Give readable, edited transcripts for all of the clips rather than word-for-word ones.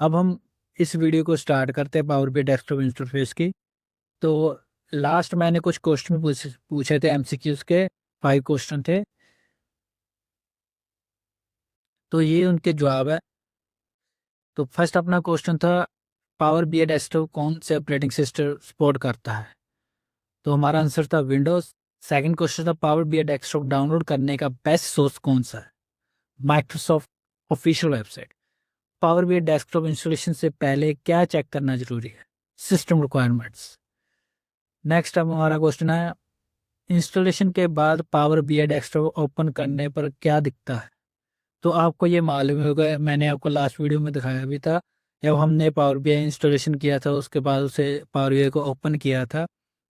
अब हम इस वीडियो को स्टार्ट करते हैं पावर बीआई डेस्कटॉप इंटरफेस की। तो लास्ट मैंने कुछ क्वेश्चन पूछे थे एमसीक्यूज के, 5 क्वेश्चन थे, तो ये उनके जवाब है। तो फर्स्ट अपना क्वेश्चन था पावर बीआई डेस्कटॉप कौन से ऑपरेटिंग सिस्टम सपोर्ट करता है, तो हमारा आंसर था विंडोज। सेकंड क्वेश्चन था पावर बीआई डेस्कटॉप डाउनलोड करने का बेस्ट सोर्स कौन सा है, Microsoft official website. Power BI desktop installation से पहले क्या चेक करना जरूरी है, सिस्टम रिक्वायरमेंट्स। नेक्स्ट अब हमारा क्वेश्चन है इंस्टॉलेशन के बाद पावर बीआई डेस्कटॉप ओपन करने पर क्या दिखता है। तो आपको ये मालूम होगा, मैंने आपको लास्ट वीडियो में दिखाया भी था, जब हमने पावर बीआई इंस्टॉलेशन किया था उसके बाद उसे पावर बीआई को ओपन किया था,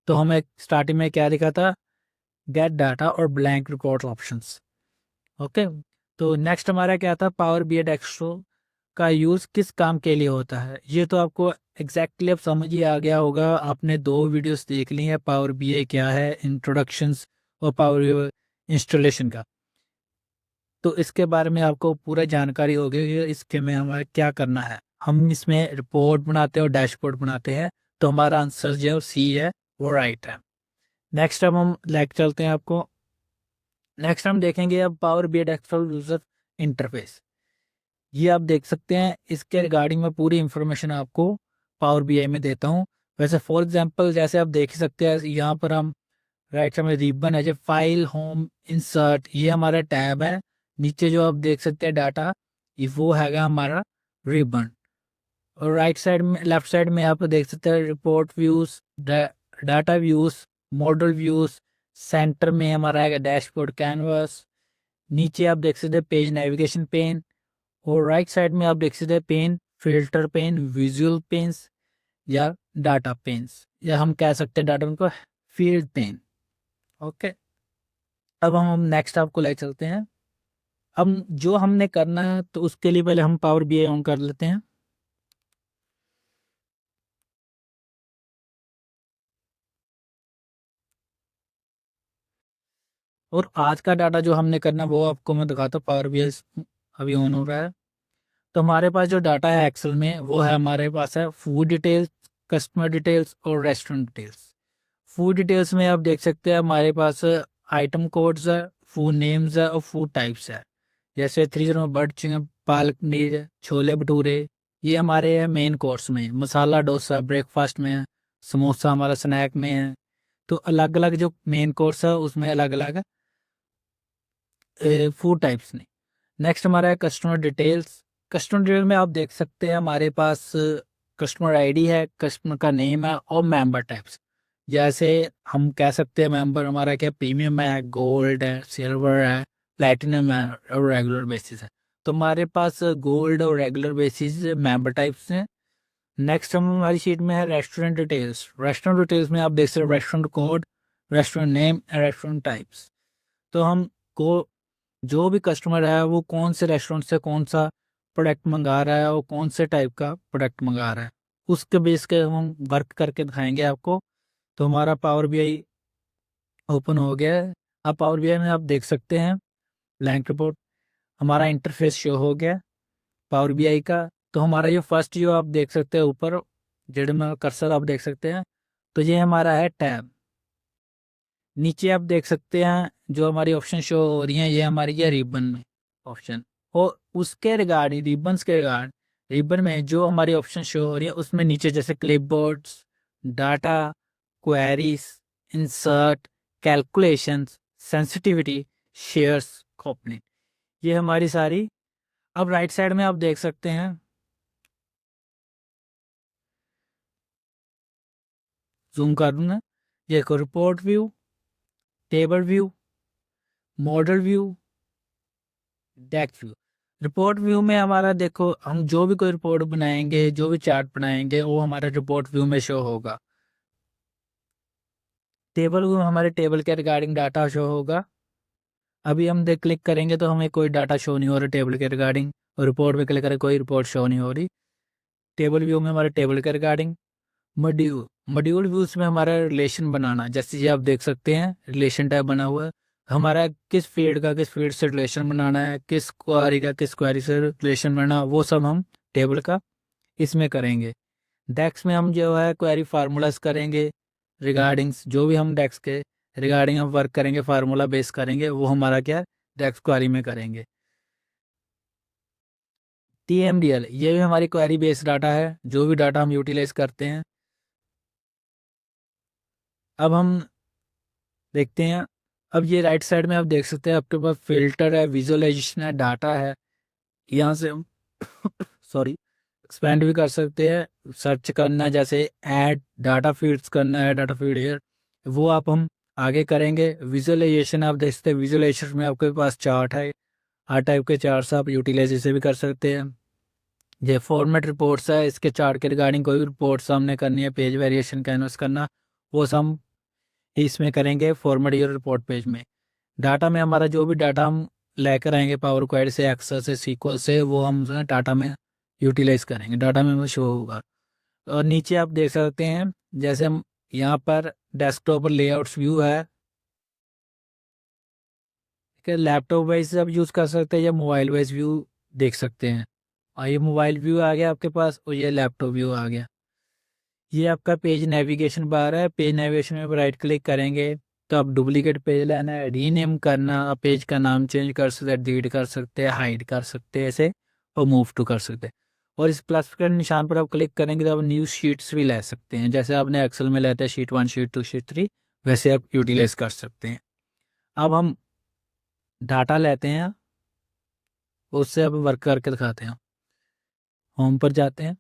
तो हमें स्टार्टिंग में क्या दिखा था, गेट डाटा और ब्लैंक रिपोर्ट ऑप्शंस। ओके, तो नेक्स्ट हमारा क्या था, पावर बीआई डेस्कटॉप का यूज़ किस काम के लिए होता है। ये तो आपको एग्जैक्टली अब समझ ही आ गया होगा, आपने 2 वीडियोस देख ली हैं, पावर बीआई क्या है, इंट्रोडक्शंस और पावर इंस्टॉलेशन का। तो इसके बारे में आपको पूरा जानकारी हो गई कि इसके में हमें क्या करना है। हम इसमें रिपोर्ट बनाते हैं और डैशबोर्ड बनाते हैं, तो हमारा आंसर जो सी है वो राइट है। नेक्स्ट अब हम लेके चलते हैं आपको। नेक्स्ट हम देखेंगे अब power BI desktop user interface. ये आप देख सकते हैं, इसके रिगार्डिंग मैं पूरी इंफॉर्मेशन आपको पावर बीआई में देता हूँ। वैसे फॉर एग्जांपल जैसे आप देख ही सकते हैं, यहाँ पर हम राइट साइड में रिबन है, जो फाइल होम इंसर्ट, ये हमारा टैब है। नीचे जो आप देख सकते हैं डाटा, ये वो हैगा हमारा रिबन। और राइट साइड में, लेफ्ट साइड में आप देख सकते हैं report views, data views, model views. Centre में हमारा है डैशबोर्ड कैनवास। नीचे आप देख सकते हैं पेज नेविगेशन पेन। और राइट साइड में आप देख सकते हैं pane, filter pane, visual panes या डाटा पेन्स, या हम कह सकते हैं डाटा उनको फील्ड पेन। ओके, अब हम नेक्स्ट आपको ले चलते हैं। अब जो हमने करना है, तो उसके लिए पहले हम पावर बीआई ऑन कर लेते हैं। और आज का डाटा जो हमने करना वो आपको मैं दिखाता हूँ। पावर बीआई अभी ऑन हो रहा है। तो हमारे पास जो डाटा है एक्सेल में, वो है हमारे पास है फूड डिटेल्स, कस्टमर डिटेल्स और रेस्टोरेंट डिटेल्स। फूड डिटेल्स में आप देख सकते हैं हमारे पास आइटम कोड्स है, फूड नेम्स है और फूड टाइप्स है। जैसे 3 चिकन, पालक पनीर, छोले भटूरे, ये हमारे मेन कोर्स में। मसाला डोसा ब्रेकफास्ट में है, समोसा हमारा स्नैक में है। तो अलग अलग जो मेन कोर्स है उसमें अलग अलग फूड टाइप्स ने। नेक्स्ट हमारा है कस्टमर डिटेल्स। कस्टमर डिटेल में आप देख सकते हैं हमारे पास कस्टमर आईडी है, कस्टमर का नेम है और मेंबर टाइप्स। जैसे हम कह सकते हैं मेंबर हमारा क्या प्रीमियम है, गोल्ड है, सिल्वर है, प्लैटिनम है और रेगुलर बेसिस है। तो हमारे पास गोल्ड और रेगुलर बेसिस मेंबर टाइप्स हैं। नेक्स्ट हम हमारी शीट में है रेस्टोरेंट डिटेल्स। रेस्टोरेंट डिटेल्स में आप देख सकते हैं restaurant code, restaurant name, restaurant types. तो हम को जो भी कस्टमर है वो कौन से रेस्टोरेंट से कौन सा प्रोडक्ट मंगा रहा है और कौन से टाइप का प्रोडक्ट मंगा रहा है, उसके बेस के हम वर्क करके दिखाएंगे आपको। तो हमारा पावर बीआई ओपन हो गया है। अब पावर बीआई में आप देख सकते हैं ब्लैंक रिपोर्ट, हमारा इंटरफेस शो हो गया पावर बीआई का। तो हमारा ये फर्स्ट जो आप देख सकते हैं ऊपर जेड में कर्सर आप देख सकते हैं, तो ये हमारा है टैब। नीचे आप देख सकते हैं जो हमारी ऑप्शन शो हो रही हैं, ये हमारी है रिबन में ऑप्शन। और उसके रिगार्डिंग रिबन्स के रिगार्ड रिबन में जो हमारी ऑप्शन शो हो रही है उसमें नीचे जैसे clipboards, data, queries, insert, calculations, sensitivity, shares, coupling, ये हमारी सारी। अब राइट साइड में आप देख सकते हैं, जूम कर दूंगा, ये को report view, table view, model view, desk view. Report view में हमारा देखो, हम जो भी कोई रिपोर्ट बनाएंगे, जो भी चार्ट बनाएंगे, वो हमारा रिपोर्ट व्यू में शो होगा। टेबल व्यू हमारे टेबल के रिगार्डिंग डाटा शो होगा। अभी हम देख क्लिक करेंगे तो हमें कोई डाटा शो नहीं हो रहा टेबल के रिगार्डिंग, और रिपोर्ट में क्लिक करें कोई रिपोर्ट शो नहीं हो रही। टेबल व्यू में हमारे टेबल के रिगार्डिंग। मॉड्यूल मॉड्यूल व्यूज में हमारा रिलेशन बनाना, जैसे ये आप देख सकते हैं रिलेशन टैब बना हुआ है। हमारा किस फील्ड का किस फील्ड से रिलेशन बनाना है, किस क्वेरी का किस क्वेरी से रिलेशन बनाना, वो सब हम टेबल का इसमें करेंगे। डेक्स में हम जो है क्वेरी फार्मूलाज करेंगे रिगार्डिंग्स, जो भी हम डेक्स के रिगार्डिंग हम वर्क करेंगे फार्मूला बेस करेंगे, वो हमारा क्या डेक्स क्वेरी में करेंगे। TMDL ये भी हमारी क्वेरी बेस्ड डाटा है, जो भी डाटा हम यूटिलाइज करते हैं। अब हम देखते हैं, अब ये राइट साइड में आप देख सकते हैं आपके पास फिल्टर है, विजुअलाइजेशन है, डाटा है। यहाँ से हम सॉरी एक्सपेंड भी कर सकते हैं, सर्च करना जैसे ऐड डाटा फीड्स करना है, डाटा फीड हियर, वो आप हम आगे करेंगे। विजुअलाइजेशन आप देख सकते हैं, विजुअलाइजेशन में आपके पास चार्ट है, हर टाइप के चार्ट्स आप यूटिलाइज इसे भी कर सकते हैं। ये फॉर्मेट रिपोर्ट्स है, इसके चार्ट के रिगार्डिंग कोई भी रिपोर्ट्स हमने करनी है, पेज वेरिएशन कैनवस करना, वो सब हम इसमें करेंगे फॉर्मेट योर रिपोर्ट पेज में। डाटा में हमारा जो भी डाटा हम लेकर आएंगे पावर क्वेरी से, एक्सेल से, सीक्वल से, वो हम डाटा में यूटिलाइज करेंगे, डाटा में वो शो होगा। और नीचे आप देख सकते हैं जैसे हम यहाँ पर डेस्कटॉप पर लेआउट्स व्यू है, ठीक है। लैपटॉप वाइज आप यूज़ कर सकते हैं या मोबाइल वाइज व्यू देख सकते हैं। और ये मोबाइल व्यू आ गया आपके पास और ये लैपटॉप व्यू आ गया। ये आपका पेज नेविगेशन बार है, पेज नेविगेशन में राइट क्लिक करेंगे तो आप डुप्लीकेट पेज लेना है, रीनेम करना, आप पेज का नाम चेंज कर सकते हैं, डिलीट कर सकते हैं, हाइड कर सकते हैं ऐसे, और मूव टू कर सकते हैं। और इस प्लस के निशान पर आप क्लिक करेंगे तो आप न्यू शीट्स भी ले सकते हैं, जैसे आपने एक्सेल में लेते हैं शीट 1, शीट 2, शीट 3, वैसे आप यूटिलाइज कर सकते हैं। अब हम डाटा लेते हैं, उससे अब वर्क करके दिखाते हैं। होम पर जाते हैं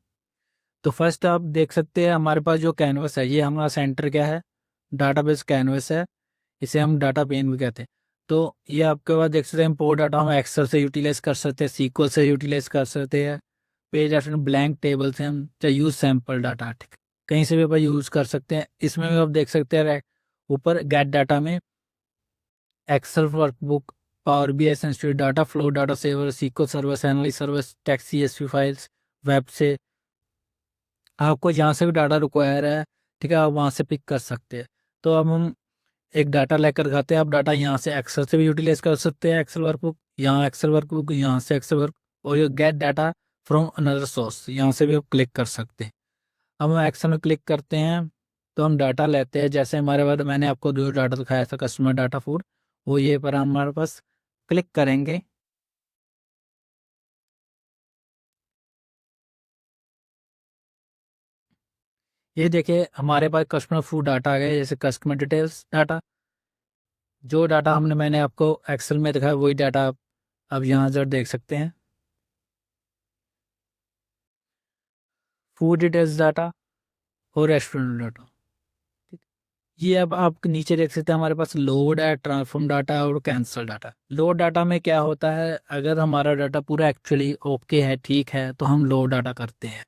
तो फर्स्ट आप देख सकते हैं हमारे पास जो कैनवस है, ये हमारा सेंटर क्या है, डाटाबेस कैनवस है, इसे हम डाटा पेन भी कहते हैं। तो ये आपके पास देख सकते हैं इम्पोर्ट डाटा हम एक्सेल से यूटिलाइज कर सकते हैं, सीक्वल से यूटिलाइज कर सकते हैं, पेज रेफरेंस ब्लैंक टेबल से हम चाहे यूज सैम्पल डाटा, ठीक, कहीं से भी आप यूज़ कर सकते हैं। इसमें भी आप देख सकते हैं ऊपर गेट डाटा में Excel workbook, power BI sensitive data flow, डाटा सेवर, SQL service, analysis service, text CSV files, web से आपको जहाँ से भी डाटा रिक्वायर है, ठीक है, आप वहाँ से पिक कर सकते हैं। तो अब हम एक डाटा लेकर खाते हैं, आप डाटा यहाँ से एक्सेल से भी यूटिलाइज कर सकते हैं, एक्सेल वर्कबुक, यहाँ एक्सेल वर्कबुक, यहाँ से एक्सेल वर्क, और ये gate data from another source, यहाँ से भी आप क्लिक कर सकते हैं। अब हम एक्सेल में क्लिक करते हैं तो हम डाटा लेते हैं, जैसे हमारे पास मैंने आपको जो डाटा दिखाया था कस्टमर डाटा फूड, वो ये पर हमारे पास क्लिक करेंगे। ये देखिए हमारे पास कस्टमर फूड डाटा आ गया, जैसे कस्टमर डिटेल्स डाटा, जो डाटा हमने मैंने आपको एक्सेल में दिखाया वही डाटा आप अब यहाँ जर देख सकते हैं, फूड डिटेल्स डाटा और रेस्टोरेंट डाटा। ठीक, ये अब आप नीचे देख सकते हैं हमारे पास लोड है, ट्रांसफॉर्म डाटा और कैंसल डाटा। लोड डाटा में क्या होता है, अगर हमारा डाटा पूरा एक्चुअली ओके है, ठीक है, तो हम लोड डाटा करते हैं।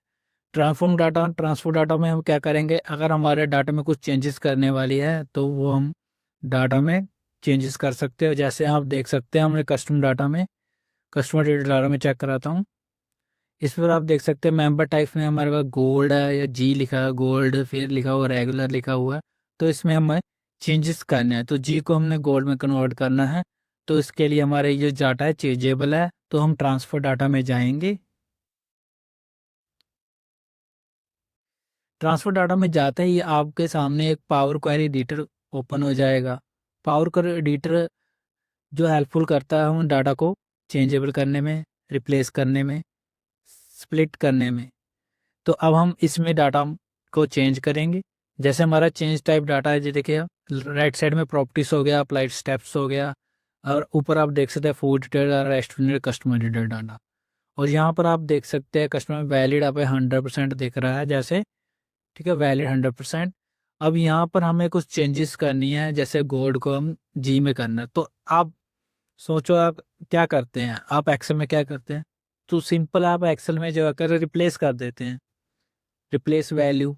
ट्रांसफर डाटा में हम क्या करेंगे, अगर हमारे डाटा में कुछ चेंजेस करने वाली है तो वो हम डाटा में चेंजेस कर सकते हैं। जैसे आप देख सकते हैं हमने कस्टमर डेटा डाटा में चेक कराता हूँ, इस पर आप देख सकते हैं मेंबर टाइप में हमारे पास गोल्ड है या जी लिखा है, गोल्ड फिर लिखा हुआ, रेगुलर लिखा हुआ है। तो इसमें हमें चेंजेस करने हैं, तो जी को हमने गोल्ड में कन्वर्ट करना है, तो इसके लिए हमारे ये डाटा है चेंजेबल है, तो हम ट्रांसफर डाटा में जाएंगे। ट्रांसफर डाटा में जाते ही आपके सामने एक पावर क्वेरी एडिटर ओपन हो जाएगा। पावर क्वेरी एडिटर जो हेल्पफुल करता है हम डाटा को चेंजेबल करने में, रिप्लेस करने में, स्प्लिट करने में। तो अब हम इसमें डाटा को चेंज करेंगे। जैसे हमारा चेंज टाइप डाटा है, जी देखिए राइट साइड में प्रॉपर्टीज हो गया, अप्लाइड स्टेप्स हो गया, और ऊपर आप देख सकते हैं food detail, restaurant, customer detail data. और यहाँ पर आप देख सकते हैं कस्टमर वैलिड आप 100% दिख रहा है, जैसे ठीक है वैलिड 100%। अब यहाँ पर हमें कुछ चेंजेस करनी है, जैसे गोल्ड को हम जी में करना है, तो आप सोचो आप क्या करते हैं, आप एक्सेल में क्या करते हैं, तो सिंपल आप एक्सेल में जो कर रिप्लेस कर देते हैं, रिप्लेस वैल्यू।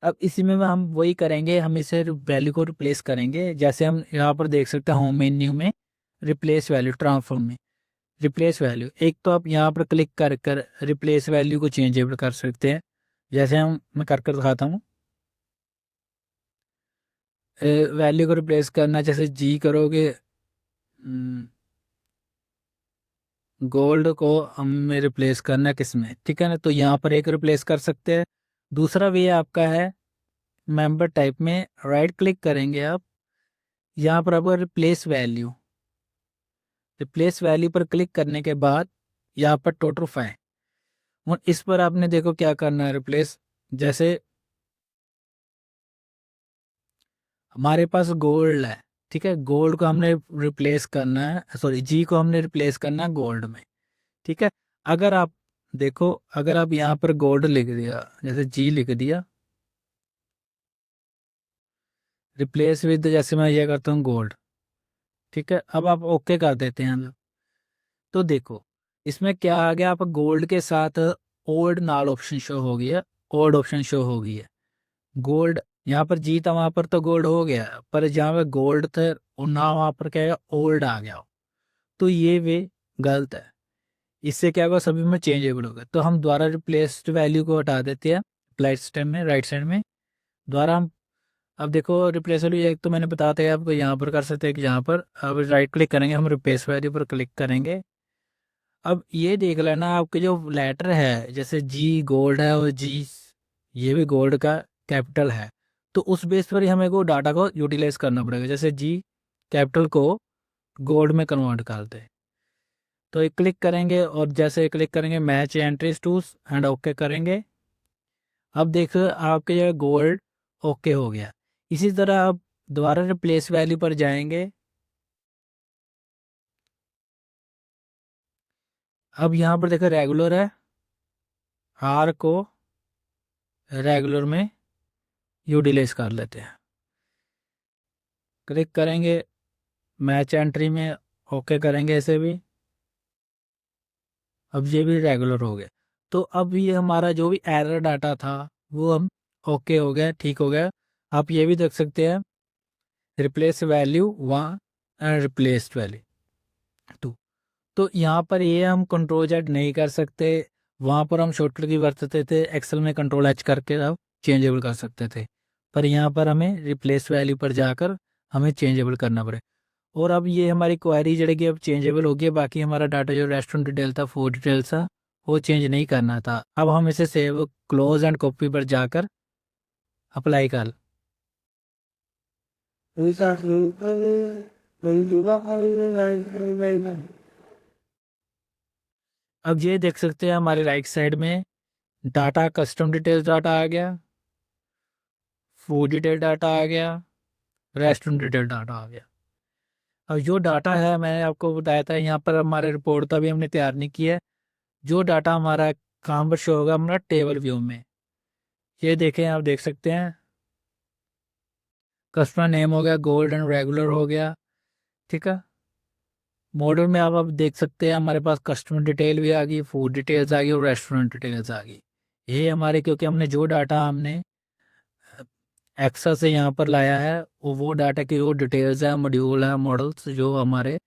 अब इसी में हम वही करेंगे, हम इसे वैल्यू को रिप्लेस करेंगे, जैसे हम यहाँ पर देख सकते हैं होम मेन्यू में रिप्लेस वैल्यू, ट्रांसफॉर्म में रिप्लेस वैल्यू, एक तो आप यहाँ पर क्लिक कर कर रिप्लेस वैल्यू को चेंजेबल कर सकते हैं, जैसे मैं कर कर दिखाता हूँ। वैल्यू को रिप्लेस करना, जैसे जी करोगे, गोल्ड को हमें रिप्लेस करना है किस में, ठीक है ना। तो यहाँ पर एक रिप्लेस कर सकते हैं। दूसरा वे आपका है मेंबर टाइप में राइट क्लिक करेंगे आप, यहाँ पर आपको रिप्लेस वैल्यू पर क्लिक करने के बाद यहाँ पर टोटल फाइन, और इस पर आपने देखो क्या करना है रिप्लेस। जैसे हमारे पास गोल्ड है, ठीक है, गोल्ड को हमने रिप्लेस करना है, सॉरी जी को हमने रिप्लेस करना है गोल्ड में, ठीक है। अगर आप देखो, अगर आप यहाँ पर गोल्ड लिख दिया, जैसे जी लिख दिया, रिप्लेस विद, जैसे मैं ये करता हूँ गोल्ड, ठीक है। अब आप ओके कर देते हैं। तो देखो इसमें क्या आ गया, आप गोल्ड के साथ ओल्ड नाल ऑप्शन शो हो गया, ओल्ड ऑप्शन शो हो गई है। गोल्ड यहाँ पर जी था, वहां पर तो गोल्ड हो गया, पर जहाँ पे गोल्ड थे और ना वहां पर क्या है ओल्ड आ गया। तो ये वे गलत है, इससे क्या होगा सभी में चेंजेबल होगा। तो हम दोबारा रिप्लेस्ड वैल्यू को हटा देते हैं अप्लाई सिस्टम में, राइट साइड में दोबारा हम, अब देखो रिप्लेस वैल्यू एक तो मैंने बताया था आपको, यहाँ पर कर सकते हैं कि यहाँ पर अब राइट क्लिक करेंगे, हम रिप्लेस वैल्यू पर क्लिक करेंगे। अब ये देख लेना आपके जो लेटर है, जैसे जी गोल्ड है और जी ये भी गोल्ड का कैपिटल है, तो उस बेस पर ही हमें को डाटा को यूटिलाइज करना पड़ेगा। जैसे जी कैपिटल को गोल्ड में कन्वर्ट कर दे, तो एक क्लिक करेंगे और जैसे क्लिक करेंगे match entries tools and okay करेंगे। अब देखो आपके जो गोल्ड ओके हो गया। इसी तरह आप दोबारा रिप्लेस वैल्यू पर जाएंगे। अब यहाँ पर देखो रेगुलर है, आर को रेगुलर में यूटिलाइज कर लेते हैं, क्लिक करेंगे मैच एंट्री में, ओके करेंगे ऐसे भी। अब ये भी रेगुलर हो गया। तो अब ये हमारा जो भी एरर डाटा था वो हम ओके हो गया, ठीक हो गया। आप ये भी देख सकते हैं replace value 1 and replaced value 2। तो यहाँ पर ये हम कंट्रोल जेड नहीं कर सकते, वहाँ पर हम शॉर्टकट की बरतते थे, एक्सेल में कंट्रोल एच करके अब चेंजेबल कर सकते थे, पर यहाँ पर हमें रिप्लेस वैल्यू पर जाकर हमें चेंजेबल करना पड़े। और अब ये हमारी क्वेरी जड़ेगी अब चेंजेबल हो गई। बाकी हमारा डाटा जो रेस्टोरेंट डिटेल था, फूड डिटेल था, वो चेंज नहीं करना था। अब हम इसे सेव क्लोज एंड कॉपी पर जाकर अप्लाई कर। अब ये देख सकते हैं हमारे राइट साइड में डाटा, कस्टम डिटेल्स डाटा आ गया, फूड डिटेल डाटा आ गया, रेस्टोरेंट डिटेल डाटा आ गया। अब जो डाटा है मैंने आपको बताया था, यहाँ पर हमारे रिपोर्ट का भी हमने तैयार नहीं किया है। जो डाटा हमारा कहाँ पर शो होगा, हमारा टेबल व्यू में। ये देखें, आप देख सकते हैं कस्टमर नेम हो गया, गोल्ड एंड रेगुलर हो गया, ठीक है। मॉडल में आप अब देख सकते हैं हमारे पास कस्टमर डिटेल भी आ गई, फूड डिटेल्स आ गई और रेस्टोरेंट डिटेल्स आ गई। ये हमारे, क्योंकि हमने जो डाटा हमने एक्सेल से यहाँ पर लाया है वो डाटा की वो डिटेल्स है, मॉड्यूल है, मॉडल्स जो हमारे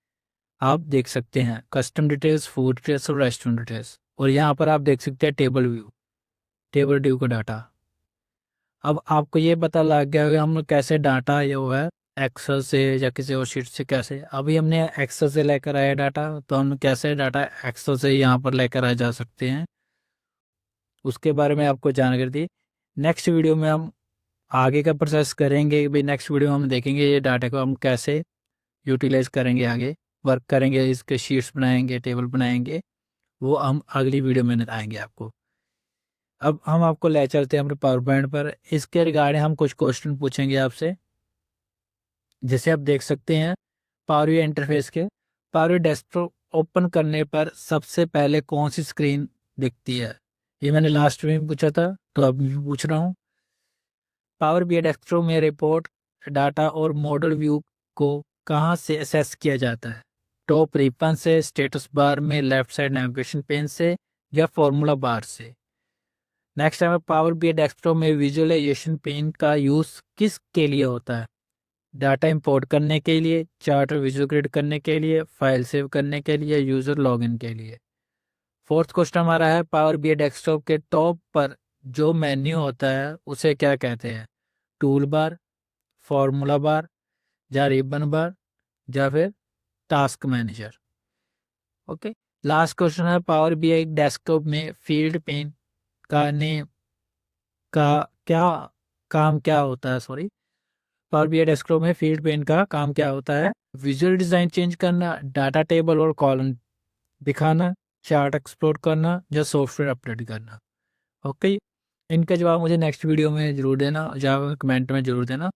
आप देख सकते हैं, कस्टम डिटेल्स, फूड डिटेल्स और रेस्टोरेंट डिटेल्स। और यहाँ पर आप देख सकते हैं टेबल व्यू का डाटा। अब आपको ये पता लग गया कि हम कैसे डाटा ये वो है एक्सेल से या किसी और शीट से कैसे, अभी हमने एक्सेल से लेकर आया डाटा, तो हम कैसे डाटा एक्सेल से यहाँ पर लेकर आ जा सकते हैं, उसके बारे में आपको जानकारी दी। नेक्स्ट वीडियो में हम आगे का प्रोसेस करेंगे, भाई नेक्स्ट वीडियो में हम देखेंगे ये डाटा को हम कैसे यूटिलाइज करेंगे, आगे वर्क करेंगे, इसके शीट्स बनाएंगे, टेबल बनाएंगे, वो हम अगली वीडियो में बताएंगे आपको। अब हम आपको ले चलते हैं अपने पावर पॉइंट पर, इसके रिगार्डिंग हम कुछ क्वेश्चन पूछेंगे आपसे। जैसे आप देख सकते हैं पावर व्यू इंटरफेस के, पावर व्यू डेस्कटॉप ओपन करने पर सबसे पहले कौन सी स्क्रीन दिखती है, ये मैंने लास्ट में भी पूछा था तो अब भी पूछ रहा हूँ। पावर बीआई डेस्कटॉप में रिपोर्ट, डाटा और मॉडल व्यू को कहाँ से एक्सेस किया जाता है, टॉप रिबन से, स्टेटस बार में, लेफ्ट साइड नेविगेशन पेन से, या फॉर्मूला बार से। नेक्स्ट है पावर बीआई डेस्कटॉप में विजुअलाइजेशन पेन का यूज़ किस के लिए होता है, डाटा इंपोर्ट करने के लिए, चार्ट विजुअल क्रिएट करने के लिए, फाइल सेव करने के लिए, यूज़र लॉगिन के लिए। फोर्थ क्वेश्चन हमारा है पावर बीआई डेस्कटॉप के टॉप पर जो मेन्यू होता है उसे क्या कहते हैं, टूल बार, फॉर्मूला बार, या रिबन बार, या फिर task manager. Okay, last question है पावर बीआई डेस्कटॉप में फील्ड पेन का काम क्या होता है। सॉरी, पावर बीआई डेस्कटॉप में फील्ड पेन का काम क्या होता है? विजुअल डिज़ाइन चेंज करना, डाटा टेबल और कॉलम दिखाना, चार्ट एक्सप्लोर करना या सॉफ्टवेयर अपडेट करना। ओके, इनका जवाब मुझे नेक्स्ट वीडियो में ज़रूर देना, जवाब कमेंट में ज़रूर देना।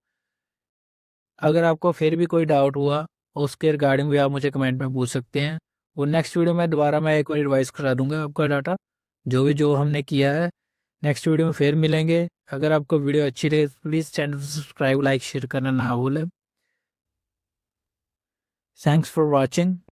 अगर आपको फिर भी कोई डाउट हुआ उसके रिगार्डिंग भी आप मुझे कमेंट में पूछ सकते हैं। वो नेक्स्ट वीडियो में दोबारा मैं एक बार रिवाइज करा दूंगा आपका डाटा, जो हमने किया है। नेक्स्ट वीडियो में फिर मिलेंगे। अगर आपको वीडियो अच्छी लगे प्लीज़ चैनल को सब्सक्राइब, लाइक, शेयर करना ना भूलें। Thanks for watching.